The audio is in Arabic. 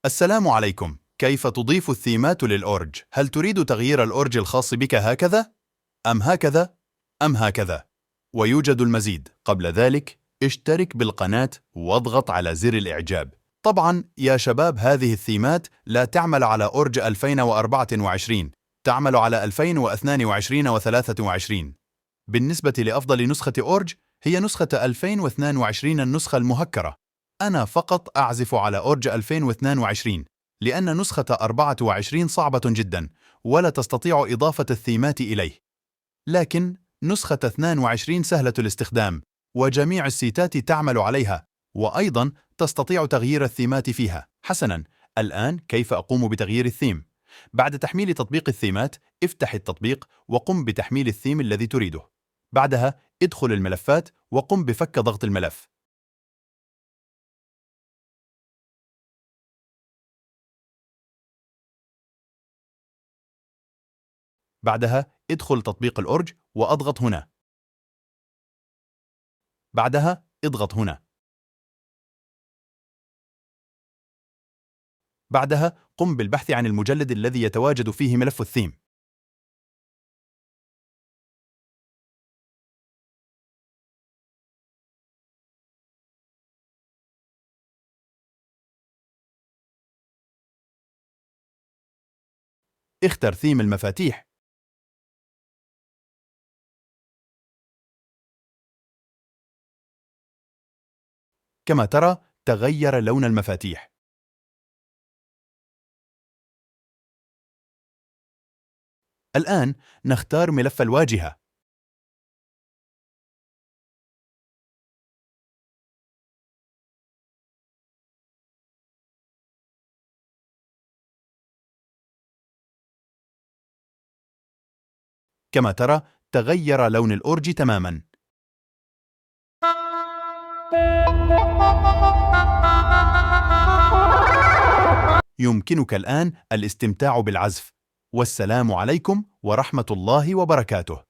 السلام عليكم. كيف تضيف الثيمات للأورج؟ هل تريد تغيير الأورج الخاص بك هكذا؟ أم هكذا؟ أم هكذا؟ ويوجد المزيد. قبل ذلك، اشترك بالقناة واضغط على زر الإعجاب. طبعاً يا شباب، هذه الثيمات لا تعمل على أورج 2024، تعمل على 2022 و23. بالنسبة لأفضل نسخة أورج، هي نسخة 2022، النسخة المهكرة. أنا فقط أعزف على أورج 2022 لأن نسخة 24 صعبة جدا ولا تستطيع إضافة الثيمات إليه. لكن نسخة 22 سهلة الاستخدام وجميع السيتات تعمل عليها، وأيضا تستطيع تغيير الثيمات فيها. حسنا، الآن كيف أقوم بتغيير الثيم؟ بعد تحميل تطبيق الثيمات، افتح التطبيق وقم بتحميل الثيم الذي تريده. بعدها ادخل الملفات وقم بفك ضغط الملف. بعدها ادخل تطبيق الأورج وأضغط هنا. بعدها اضغط هنا. بعدها قم بالبحث عن المجلد الذي يتواجد فيه ملف الثيم. اختر ثيم المفاتيح. كما ترى، تغير لون المفاتيح. الآن نختار ملف الواجهة. كما ترى، تغير لون الأورج تماماً. يمكنك الآن الاستمتاع بالعزف. والسلام عليكم ورحمة الله وبركاته.